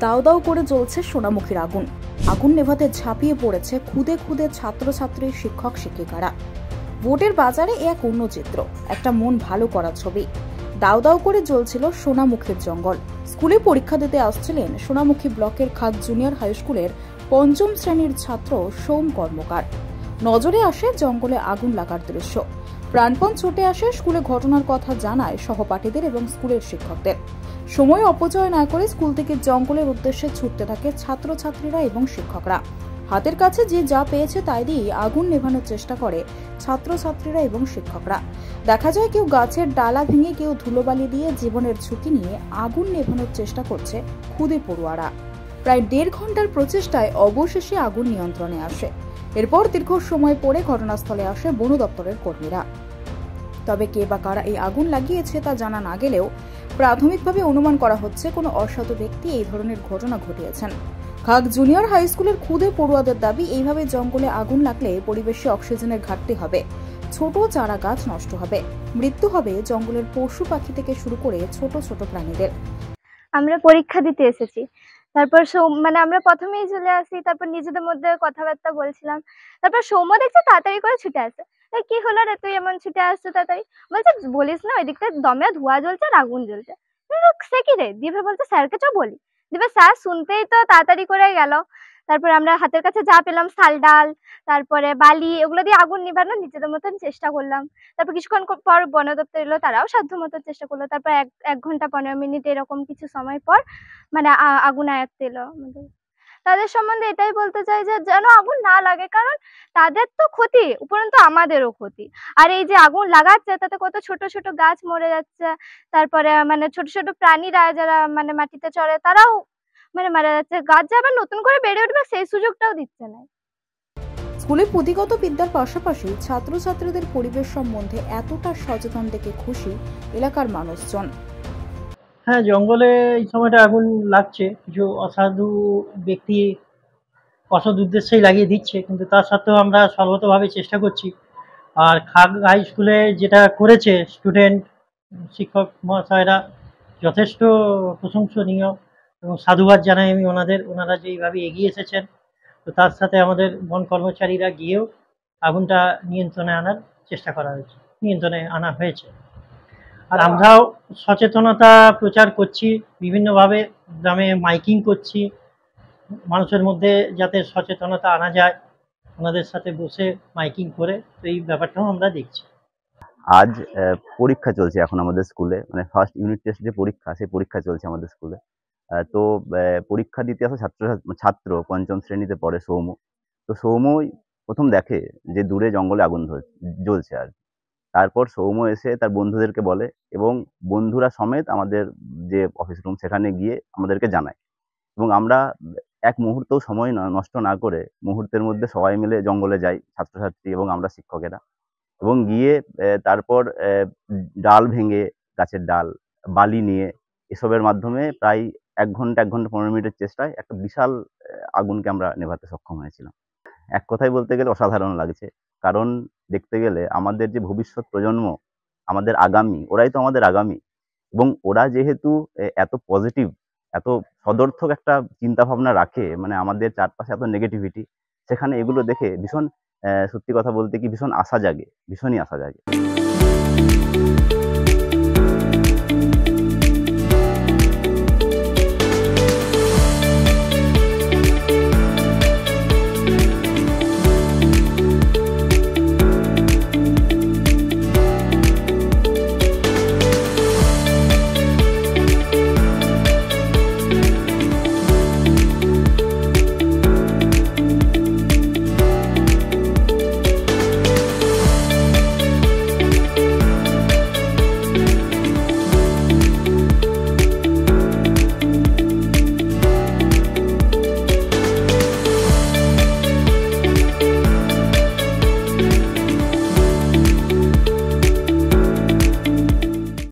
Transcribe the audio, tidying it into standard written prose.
দাউ দাউ করে জ্বলছে সোনামুখীর আগুন। আগুন নেভাতে ঝাঁপিয়ে পড়েছে খুদে খুদে ছাত্রছাত্রী, শিক্ষক শিক্ষিকারা। ভোটের বাজারে এক অন্য চিত্র, একটা মন ভালো করা ছবি। দাউ দাউ করে জ্বলছিল সোনামুখীর জঙ্গল। স্কুলে পরীক্ষা দিতে আসছিলেন সোনামুখী ব্লকের খাদ জুনিয়র হাই স্কুলের পঞ্চম শ্রেণীর ছাত্র সোম কর্মকার। নজরে আসে জঙ্গলে আগুন লাগার দৃশ্য। প্রাণপণ ছুটে আসে স্কুলে, ঘটনার কথা জানায় সহপাঠীদের এবং স্কুলের শিক্ষকদের। সময় অপচয় না করে স্কুল থেকে জঙ্গলের উদ্দেশ্যে ছুটতে থাকে ছাত্রছাত্রীরা এবং শিক্ষকরা। হাতের কাছে যে যা পেয়েছে তাই দিয়ে আগুন নেভানোর চেষ্টা করে ছাত্রছাত্রীরা এবং শিক্ষকরা। দেখা যায় কেউ গাছের ডালা ভেঙে, কেউ ধুলোবালি দিয়ে জীবনের ঝুঁকি নিয়ে আগুন নেভানোর চেষ্টা করছে খুদে পড়ুয়ারা। প্রায় 1.5 ঘন্টার প্রচেষ্টায় অবশেষে আগুন নিয়ন্ত্রণে আসে। এরপর দীর্ঘ সময় পরে ঘটনাস্থলে আসে বন দপ্তরের কর্মীরা। তবে কে বা কারা এই আগুন লাগিয়েছে তা জানা না গেলেও প্রাথমিকভাবে অনুমান করা হচ্ছে কোনো অসাধু ব্যক্তি এই ধরনের ঘটনা ঘটিয়েছেন। খাগ জুনিয়র হাই স্কুলের খুদে পড়ুয়াদের দাবি, এইভাবে জঙ্গলে আগুন লাগলে পরিবেশে অক্সিজেনের ঘাটতি হবে, ছোট চারা গাছ নষ্ট হবে, মৃত্যু হবে জঙ্গলের পশু পাখি থেকে শুরু করে ছোট ছোট প্রাণীদের। আমরা পরীক্ষা দিতে এসেছি, তারপর আমরা প্রথমেই চলে আসি, তারপর নিজেদের মধ্যে কথাবার্তা বলছিলাম। তারপর সৌম্য দেখছে তাড়াতাড়ি করে ছুটে আসে। কি হলো রে, তুই এমন ছুটে আসছো তাড়াতাড়ি? বলছে বলিস না, ওই দিকটা দমে ধোঁয়া জ্বলছে আর আগুন জ্বলছে। সে কি রে? দিবে বলছে স্যারকে চ বলি। দিবে স্যার শুনতেই তো তাড়াতাড়ি করে গেল। তারপর আমরা হাতের কাছে যা পেলাম, শাল ডাল, তারপরে বালি, ওগুলো দিয়ে আগুন নিভানোর নিজেদের মতন চেষ্টা করলাম। তারপর কিছুক্ষণ পর বন দপ্তর এলো, তারাও সাধ্য মতো চেষ্টা করলো। তারপর 1 ঘন্টা 15 মিনিট এরকম কিছু সময় পর আগুন আয়ত্তে এলো আমাদের। তাদের সম্বন্ধে এটাই বলতে চাই যে যেন আগুন না লাগে, কারণ তাদের তো ক্ষতি, উপরন্তু আমাদেরও ক্ষতি। আর এই যে আগুন লাগাচ্ছে তাতে কত ছোট ছোট গাছ মরে যাচ্ছে, তারপরে ছোট ছোট প্রাণীরা যারা মাটিতে চড়ে তারাও মারা যাচ্ছে। গাছ যে আবার নতুন করে বেড়ে উঠবে সেই সুযোগটাও দিচ্ছে না। স্কুলে পুঁথিগত বিদ্যার পাশাপাশি ছাত্রছাত্রীদের পরিবেশ সম্বন্ধে এতটা সচেতন দেখে খুশি এলাকার মানুষজন। হ্যাঁ, জঙ্গলে এই সময়টা আগুন লাগছে, কিছু অসাধু ব্যক্তি অসৎ উদ্দেশ্যেই লাগিয়ে দিচ্ছে, কিন্তু তার সত্ত্বেও আমরা সর্বতভাবে চেষ্টা করছি। আর খাগ হাই স্কুলে যেটা করেছে স্টুডেন্ট, শিক্ষক মহাশয়রা যথেষ্ট প্রশংসনীয় এবং সাধুবাদ জানাই আমি ওনারা যেইভাবে এগিয়ে এসেছেন। তো তার সাথে আমাদের বন কর্মচারীরা গিয়েও আগুনটা নিয়ন্ত্রণে আনা হয়েছে। আর আমরাও সচেতনতা প্রচার করছি, বিভিন্নভাবে গ্রামে মাইকিং করছি, মানুষের মধ্যে যাতে সচেতনতা আনা যায়, ওনাদের সাথে বসে মাইকিং করে, তো এই ব্যাপারটাও আমরা দেখছি। আজ পরীক্ষা চলছে এখন আমাদের স্কুলে, ফার্স্ট ইউনিট টেস্ট যে পরীক্ষা, সেই পরীক্ষা চলছে আমাদের স্কুলে। তো পরীক্ষা দিতে আসা ছাত্র পঞ্চম শ্রেণীতে পড়ে সৌম্য। তো সৌম্যই প্রথম দেখে যে দূরে জঙ্গলে আগুন জ্বলছে আর কি। তারপর সৌম্য এসে তার বন্ধুদেরকে বলে এবং বন্ধুরা সমেত আমাদের যে অফিস রুম সেখানে গিয়ে আমাদেরকে জানায়, এবং আমরা এক মুহূর্তও সময় নষ্ট না করে মুহূর্তের মধ্যে সবাই মিলে জঙ্গলে যাই, ছাত্রছাত্রী এবং আমরা শিক্ষকেরা, এবং গিয়ে তারপর ডাল ভেঙে, গাছের ডাল, বালি নিয়ে, এসবের মাধ্যমে প্রায় 1 ঘন্টা 1 ঘন্টা 15 মিনিটের চেষ্টায় একটা বিশাল আগুনকে আমরা নেভাতে সক্ষম হয়েছিলাম। এক কথায় বলতে গেলে অসাধারণ লাগছে, কারণ দেখতে গেলে আমাদের যে ভবিষ্যৎ প্রজন্ম, আমাদের আগামী, ওরাই তো আমাদের আগামী, এবং ওরা যেহেতু এত পজিটিভ, এত সদর্থক একটা চিন্তা ভাবনা রাখে, আমাদের চারপাশে এত নেগেটিভিটি, সেখানে এগুলো দেখে ভীষণ, সত্যি কথা বলতে কি, ভীষণ আশা জাগে, ভীষণই আশা জাগে।